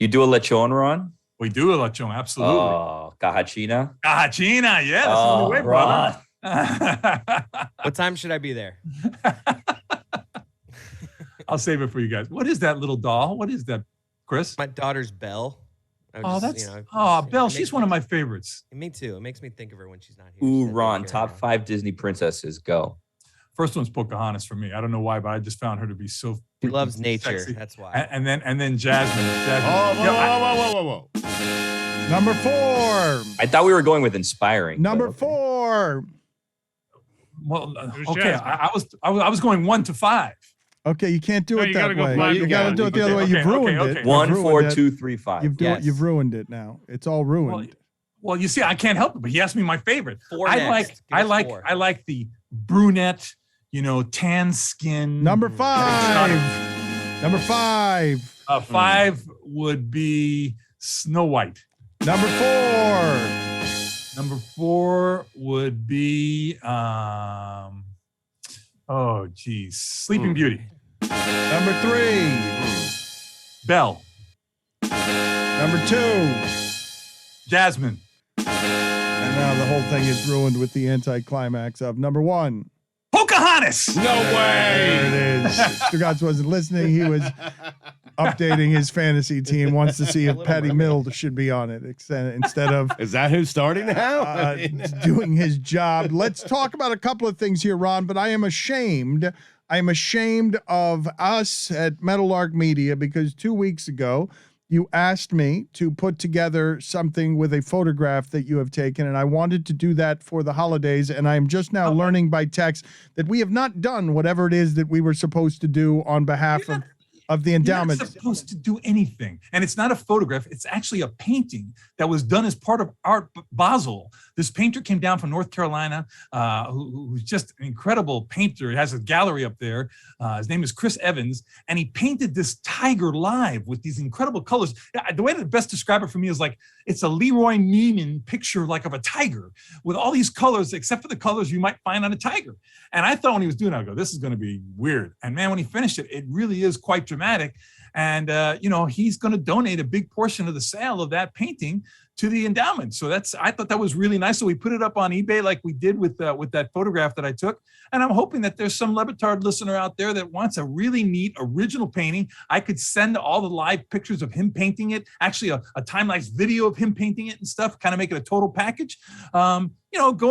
You do a lechon, Ron? We do a lechon, absolutely. Oh, cajachina. Cajachina, yeah, that's the only way, brother. What time should I be there? I'll save it for you guys. What is that little doll? What is that, Chris? My daughter's Belle. Belle. She's one of my favorites. Me too. It makes me think of her when she's not here. Ooh, Ron, top 5 Disney princesses. Go. First one's Pocahontas for me. I don't know why, but I just found her to be so. She loves nature. Sexy. That's why. And then Jasmine. Whoa. Number 4. I thought we were going with inspiring. Number 4. Well, okay. I was going 1 to 5. Okay, you can't do it that way. No, you got to do it the other way. You've ruined it. 1, 4, 2, 3, 5. You've ruined it now. It's all ruined. Well, you see, I can't help it. But he asked me my favorite. I like the brunette. Tan skin. Number 5. Number 5. 5 would be Snow White. Number 4. Number 4 would be Sleeping Beauty. Number 3. Belle. Number 2. Jasmine. And now the whole thing is ruined with the anticlimax of number 1. Pocahontas. No way. There it is. Stugotz wasn't listening. He was updating his fantasy team. Wants to see if Patty Mills should be on it instead of. Is that who's starting now? Doing his job. Let's talk about a couple of things here, Ron. But I am ashamed. I am ashamed of us at Meadowlark Media because 2 weeks ago you asked me to put together something with a photograph that you have taken, and I wanted to do that for the holidays, and I am just now learning by text that we have not done whatever it is that we were supposed to do on behalf of the endowment. You're not supposed to do anything. And it's not a photograph. It's actually a painting that was done as part of Art Basel. This painter came down from North Carolina, who's just an incredible painter. He has a gallery up there. His name is Chris Evans. And he painted this tiger live with these incredible colors. The way to best describe it for me is like, it's a Leroy Neiman picture like of a tiger with all these colors, except for the colors you might find on a tiger. And I thought when he was doing it, I go, this is going to be weird. And man, when he finished it, it really is quite dramatic. And, he's going to donate a big portion of the sale of that painting to the endowment. So I thought that was really nice. So we put it up on eBay like we did with that photograph that I took. And I'm hoping that there's some LeBatard listener out there that wants a really neat original painting. I could send all the live pictures of him painting it, actually a time-lapse video of him painting it and stuff, kind of make it a total package. Go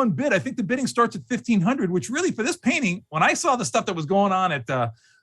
and bid. I think the bidding starts at $1,500, which really for this painting, when I saw the stuff that was going on at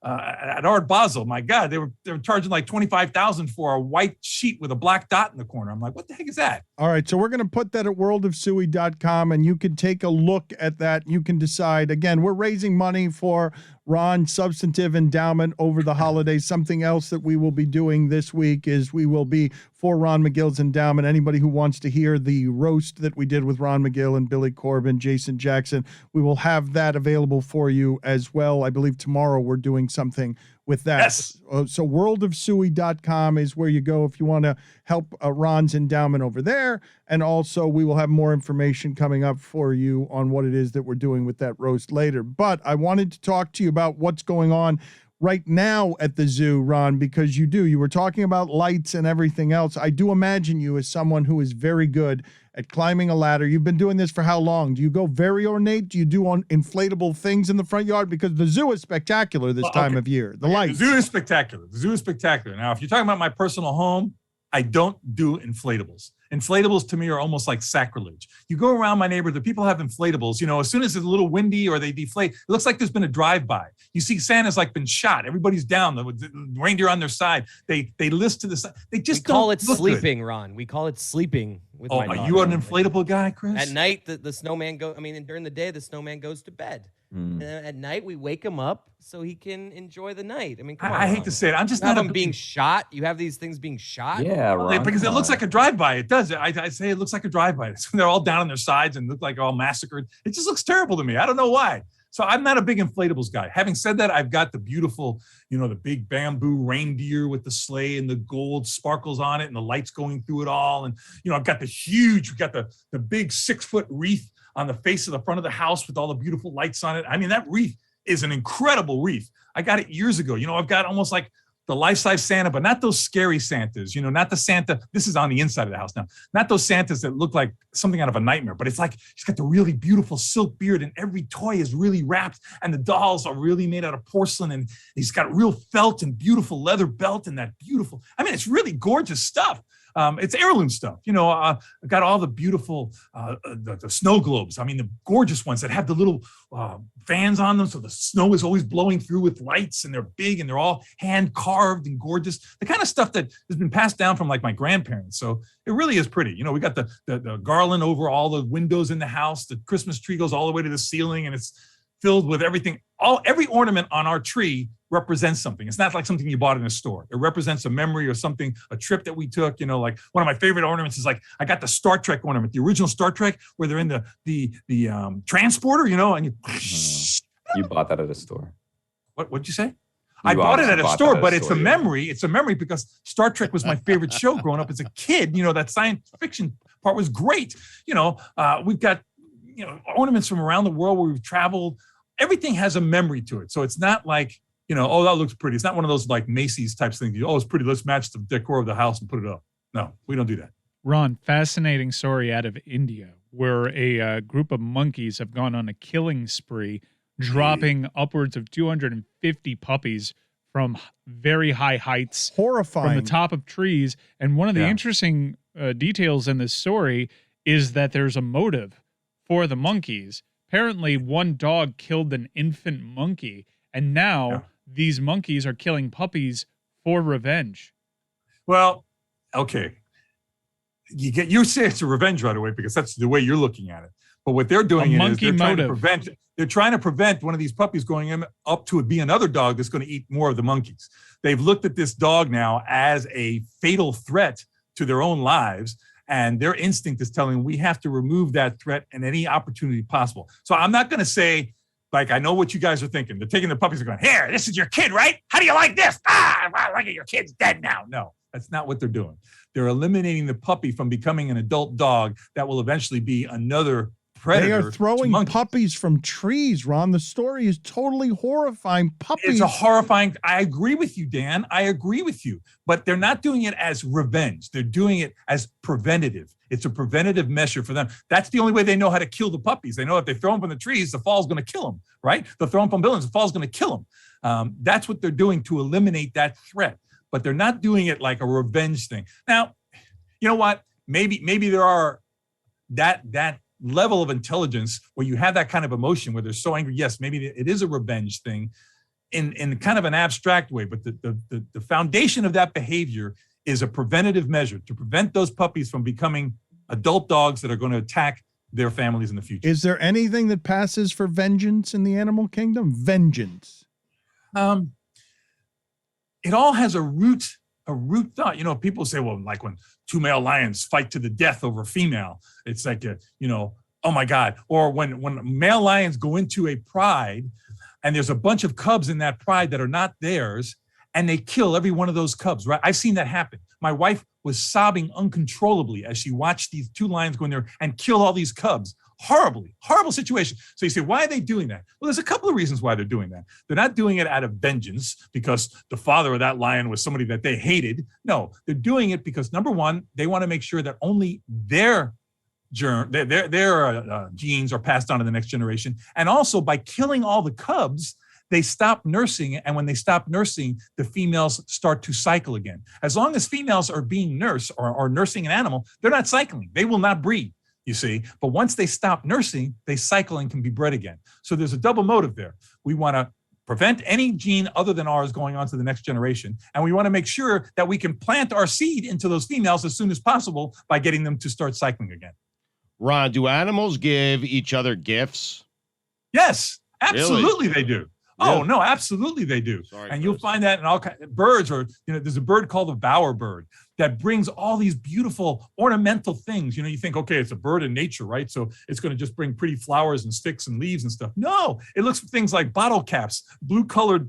Art Basel, my God, they were charging like $25,000 for a white sheet with a black dot in the corner. I'm like, what the heck is that? All right, so we're going to put that at worldofsuey.com, and you can take a look at that. You can decide. Again, we're raising money for Ron's substantive endowment over the holidays. Something else that we will be doing this week is we will be for Ron Magill's endowment. Anybody who wants to hear the roast that we did with Ron Magill and Billy Corbin, Jason Jackson, we will have that available for you as well. I believe tomorrow we're doing something with that. Yes. So worldofsuey.com is where you go if you want to help Ron's endowment over there. And also we will have more information coming up for you on what it is that we're doing with that roast later. But I wanted to talk to you about what's going on right now at the zoo, Ron, because you were talking about lights and everything else. I do imagine you as someone who is very good at climbing a ladder. You've been doing this for how long? Do you go very ornate? Do you do inflatable things in the front yard? Because the zoo is spectacular this time of year. The lights. The zoo is spectacular. Now, if you're talking about my personal home, I don't do inflatables. Inflatables to me are almost like sacrilege. You go around my neighborhood, the people have inflatables. As soon as it's a little windy or they deflate, it looks like there's been a drive-by. You see Santa's like been shot. Everybody's down. The reindeer on their side. They list to the side. They just don't call it sleeping, Ron. We call it sleeping with my daughter. Are you an inflatable guy, Chris? At night, the snowman goes. During the day, the snowman goes to bed. And at night, we wake him up so he can enjoy the night. Come on, I hate to say it. I'm just not being shot. You have these things being shot. Yeah, Ron, because it looks like a drive-by. It does. I say it looks like a drive-by. They're all down on their sides and look like all massacred. It just looks terrible to me. I don't know why. So I'm not a big inflatables guy. Having said that, I've got the beautiful, the big bamboo reindeer with the sleigh and the gold sparkles on it and the lights going through it all. And, I've got the big 6-foot wreath on the face of the front of the house with all the beautiful lights on it. That wreath is an incredible wreath. I got it years ago. I've got almost like life-size Santa, but not those scary Santas, not the Santa. This is on the inside of the house now. Not those Santas that look like something out of a nightmare, but it's like he's got the really beautiful silk beard and every toy is really wrapped and the dolls are really made out of porcelain and he's got real felt and beautiful leather belt and that beautiful, it's really gorgeous stuff. It's heirloom stuff. I got all the beautiful, the snow globes. The gorgeous ones that have the little fans on them. So the snow is always blowing through with lights and they're big and they're all hand carved and gorgeous. The kind of stuff that has been passed down from like my grandparents. So it really is pretty. We got the garland over all the windows in the house. The Christmas tree goes all the way to the ceiling and it's filled with everything. Every ornament on our tree represents something. It's not like something you bought in a store. It represents a memory or something, a trip that we took. Like one of my favorite ornaments is like I got the Star Trek ornament, the original Star Trek, where they're in the transporter, and you bought that at a store. What'd you say? I bought it at a store, but it's a memory. It's a memory because Star Trek was my favorite show growing up as a kid. That science fiction part was great. We've got ornaments from around the world where we've traveled. Everything has a memory to it. So it's not like, oh, that looks pretty. It's not one of those like Macy's types things. Oh, it's pretty. Let's match the decor of the house and put it up. No, we don't do that. Ron, fascinating story out of India where a group of monkeys have gone on a killing spree, dropping upwards of 250 puppies from very high heights. Horrifying. From the top of trees. And one of the interesting details in this story is that there's a motive for the monkeys. Apparently, one dog killed an infant monkey, and now these monkeys are killing puppies for revenge. Well, okay. You say it's a revenge right away because that's the way you're looking at it. But what they're doing is they're trying to prevent one of these puppies going up to be another dog that's going to eat more of the monkeys. They've looked at this dog now as a fatal threat to their own lives. And their instinct is telling them we have to remove that threat in any opportunity possible. So I'm not going to say, like, I know what you guys are thinking. They're taking the puppies and going, here, this is your kid, right? How do you like this? Look at your kid's dead now. No, that's not what they're doing. They're eliminating the puppy from becoming an adult dog that will eventually be another predator. They are throwing puppies from trees, Ron. The story is totally horrifying. Puppies. It's a horrifying. I agree with you, Dan. I agree with you. But they're not doing it as revenge. They're doing it as preventative. It's a preventative measure for them. That's the only way they know how to kill the puppies. They know if they throw them from the trees, the fall's going to kill them, right? They'll throw them from buildings, the fall's going to kill them. That's what they're doing to eliminate that threat. But they're not doing it like a revenge thing. Now, you know what? Maybe there are that level of intelligence where you have that kind of emotion where they're so angry. Yes, maybe it is a revenge thing in kind of an abstract way, but the foundation of that behavior is a preventative measure to prevent those puppies from becoming adult dogs that are going to attack their families in the future. Is there anything that passes for vengeance in the animal kingdom? Vengeance. It all has a root thought. People say, well, like when two male lions fight to the death over a female, it's like, oh my God. Or when male lions go into a pride and there's a bunch of cubs in that pride that are not theirs and they kill every one of those cubs, right? I've seen that happen. My wife was sobbing uncontrollably as she watched these two lions go in there and kill all these cubs. Horrible situation. So you say, why are they doing that? Well, there's a couple of reasons why they're doing that. They're not doing it out of vengeance because the father of that lion was somebody that they hated. No, they're doing it because number one, they want to make sure that only their genes are passed on to the next generation. And also by killing all the cubs, they stop nursing. And when they stop nursing, the females start to cycle again. As long as females are being nursed or nursing an animal, they're not cycling. They will not breed. You see, but once they stop nursing, they cycle and can be bred again. So there's a double motive there. We want to prevent any gene other than ours going on to the next generation. And we want to make sure that we can plant our seed into those females as soon as possible by getting them to start cycling again. Ron, do animals give each other gifts? Yes, absolutely Really? They do. Yeah. Oh, no, absolutely they do. Sorry, and you'll Chris. find that in all kinds of birds, or, there's a bird called the bowerbird that brings all these beautiful ornamental things. You think, okay, it's a bird in nature, right? So it's going to just bring pretty flowers and sticks and leaves and stuff. No, it looks for things like bottle caps, blue colored,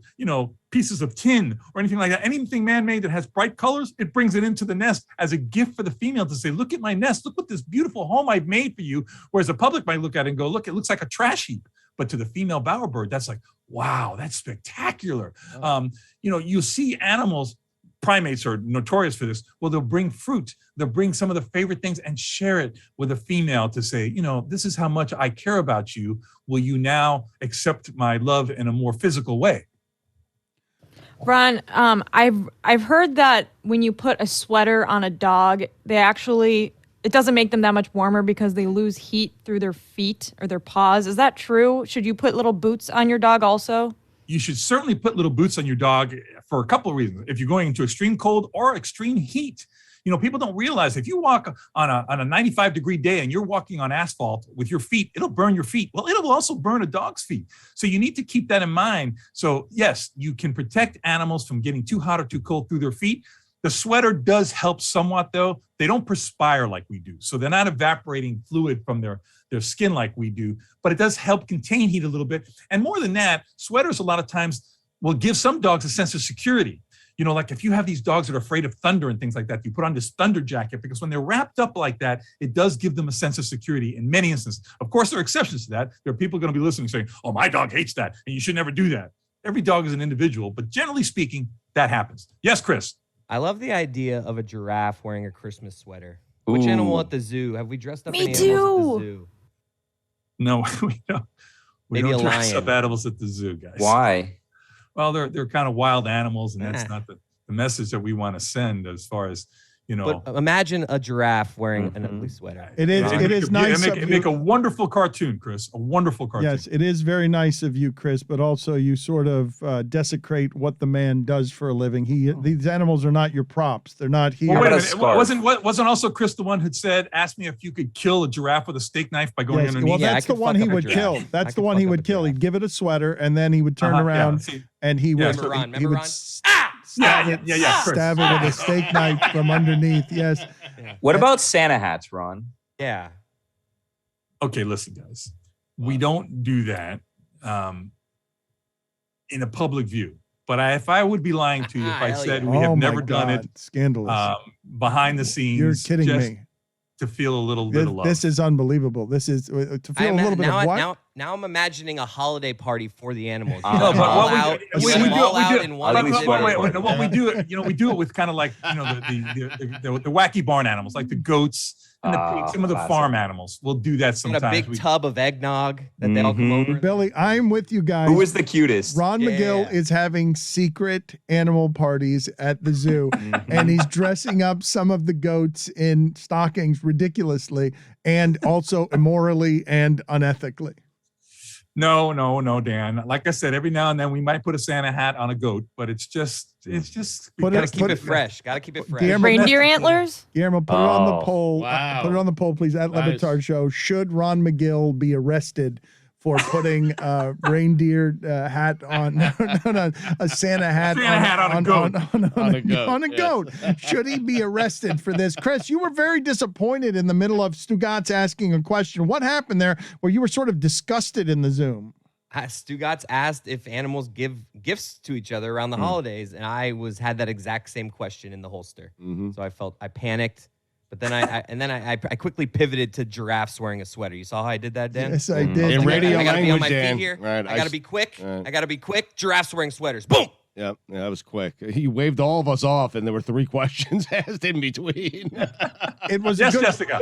pieces of tin or anything like that. Anything man-made that has bright colors, it brings it into the nest as a gift for the female to say, look at my nest. Look what this beautiful home I've made for you. Whereas the public might look at it and go, look, it looks like a trash heap. But to the female bowerbird, that's like, wow, that's spectacular. Oh. You see animals, primates are notorious for this. Well, they'll bring fruit, they'll bring some of the favorite things and share it with a female to say, this is how much I care about you. Will you now accept my love in a more physical way? Ron, I've heard that when you put a sweater on a dog, it doesn't make them that much warmer because they lose heat through their feet or their paws. Is that true? Should you put little boots on your dog also? You should certainly put little boots on your dog for a couple of reasons. If you're going into extreme cold or extreme heat, people don't realize if you walk on a 95-degree day and you're walking on asphalt with your feet, it'll burn your feet. Well, it'll also burn a dog's feet. So you need to keep that in mind. So yes, you can protect animals from getting too hot or too cold through their feet. The sweater does help somewhat, though. They don't perspire like we do. So they're not evaporating fluid from their skin like we do, but it does help contain heat a little bit. And more than that, sweaters a lot of times will give some dogs a sense of security. Like if you have these dogs that are afraid of thunder and things like that, you put on this thunder jacket because when they're wrapped up like that, it does give them a sense of security in many instances. Of course, there are exceptions to that. There are people going to be listening saying, oh, my dog hates that and you should never do that. Every dog is an individual, but generally speaking, that happens. Yes, Chris. I love the idea of a giraffe wearing a Christmas sweater. Which animal at the zoo? Have we dressed up Me any animals at the too. zoo? No, we don't. We Maybe don't a dress lion. up animals at the zoo, guys. Why? Well, they're kind of wild animals, and that's Ah. not the message that we want to send as far as, But imagine a giraffe wearing an Mhm. ugly sweater. It is. Yeah. It is nice of Make a you. wonderful cartoon, Chris. A wonderful cartoon. Yes, it is very nice of you, Chris. But also, you sort of desecrate what the man does for a living. These animals are not your props. They're not here. Well, wait a about a minute. scarf? Wasn't also Chris the one who said, "Ask me if you could kill a giraffe with a steak knife by going Yes, underneath"? well, Yeah, I that's the could one fuck he up a would giraffe. kill. I That's the could one fuck he up would a kill. giraffe. He'd give it a sweater, and then he would turn Yeah, around see, and he would. Remember Ron? he would Remember stab Yeah, it, yeah, Chris. stab it with a steak knife from underneath. Yes. What about Santa hats, Ron? Yeah. Okay, listen, guys. We don't do that in a public view. But if I would be lying to you if I Hell said yeah. we have Oh, my never done God. it Scandalous. behind the scenes. You're kidding just me. To feel a little bit of love. This is unbelievable. This is to feel a little bit of what? Now I'm imagining a holiday party for the animals. No, You but let them all what we- out. we- You let we them do- all we out do- in one ugly Wait, sweater wait, party. what we do, we do it with kind of like, the wacky barn animals, like the goats and the pigs, some of the classic. farm animals. We'll do that in a sometimes. big tub of eggnog that they all come Mhm. over. Billy, I'm with you guys. Who is the cutest? Ron Yeah. McGill is having secret animal parties at the zoo, and he's dressing up some of the goats in stockings ridiculously and also immorally and unethically. No, Dan. Like I said, every now and then we might put a Santa hat on a goat, but it's just Put Gotta it- keep it fresh. Gotta keep it fresh. Guillermo, Reindeer antlers? Guillermo, put it on the Oh, poll. wow. Put it on the poll, please, at Nice. LeBatard Show. Should Ron McGill be arrested for putting a reindeer hat on? No, a Santa hat, Santa hat on a goat. On a goat, on a yes. goat. Should he be arrested for this? Chris, you were very disappointed in the middle of Stugotz asking a question. What happened there where you were sort of disgusted in the Zoom? Stugotz asked if animals give gifts to each other around the holidays, and I had that exact same question in the holster. Mhm. So I panicked, but then I quickly pivoted to giraffes wearing a sweater. You saw how I did that, Dan? Yes, I Mm. did. In I radio gotta be on language, my Dan. feet here. Right, I gotta be quick. Right. I gotta be quick. Giraffes wearing sweaters. Boom. Yeah, that was quick. He waved all of us off, and there were 3 questions asked in between. It was Yes, a good. Jessica.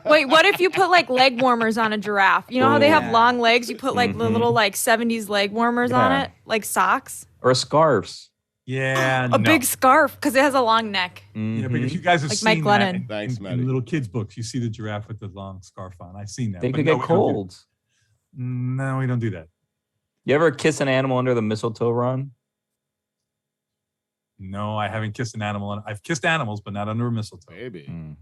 Wait, what if you put like leg warmers on a giraffe? You know how they have Yeah. long legs? You put like the Mhm. little like 70s leg warmers on Yeah. it, like socks. Or scarves? Yeah, A big scarf because it has a long neck. Yeah, Mhm. because you guys have Like seen Mike that Glennon. in, Thanks, in Matty. little kids' books. You see the giraffe with the long scarf on. I've seen that. They but could no, get we don't do- cold. No, we don't do that. You ever kiss an animal under the mistletoe, Ron? No, I haven't kissed an animal. I've kissed animals, but not under a mistletoe. Baby. Mm.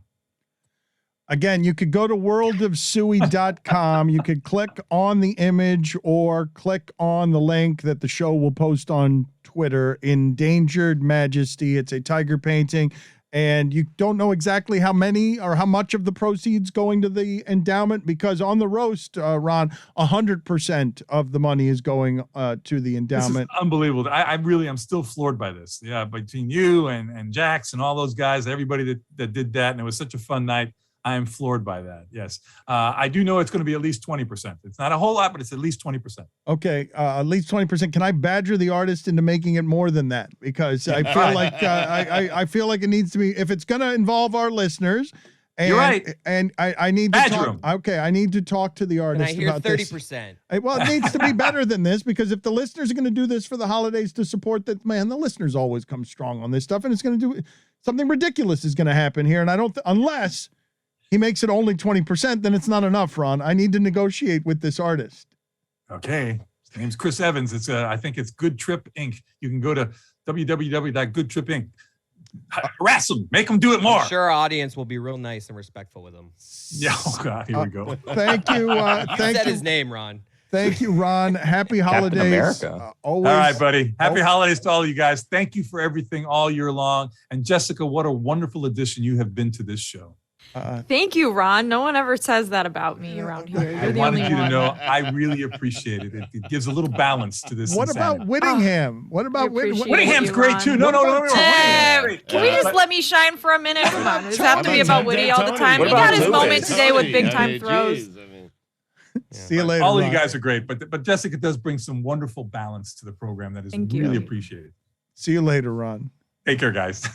Again, you could go to worldofsuey.com. You could click on the image or click on the link that the show will post on Twitter. Endangered Majesty. It's a tiger painting. And you don't know exactly how many or how much of the proceeds going to the endowment because on the roast, Ron, 100% of the money is going to the This is endowment. unbelievable. I'm still floored by this. Yeah, between you and Jax and all those guys, everybody that did that, and it was such a fun night. I'm floored by that. Yes. I do know it's going to be at least 20%. It's not a whole lot, but it's at least 20%. Okay, at least 20%. Can I badger the artist into making it more than that? Because I feel like I feel like it needs to be, if it's going to involve our listeners. And, You're right. And I need to Badger talk. 'em. Okay, I need to talk to the And artist I hear about 30%. this. Well, it needs to be better than this, because if the listeners are going to do this for the holidays to support that, man, the listeners always come strong on this stuff, and it's going to do something ridiculous is going to happen here. And I don't, unless he makes it only 20%, then it's not enough, Ron. I need to negotiate with this artist. Okay. His name's Chris Evans. It's I think it's Good Trip Inc. You can go to www.goodtripinc. Harass them. Make them do it more. I'm sure our audience will be real nice and respectful with him. Yeah. Oh God. Here we go. Thank you. You Thank said you. his name, Ron. Thank you, Ron. Happy holidays. America. Always. All right, buddy. Happy Oh. holidays to all of you guys. Thank you for everything all year long. And Jessica, what a wonderful addition you have been to this show. Thank you, Ron. No one ever says that about me around here. I You're the wanted only you to one. know I really appreciate it. It gives a little balance to this. What about insanity. Whittingham? What about appreciate Whittingham's you, great Ron. too. No, no, no, no. Can we just let me shine for a minute? Come on. Does it have to be about Woody all the time? What He got about his Lucas? moment today with big time Hey, throws. geez, I mean, See you later. All of you Ron. guys are great, but Jessica does bring some wonderful balance to the program that is Thank you. really appreciated. See you later, Ron. Take care, guys.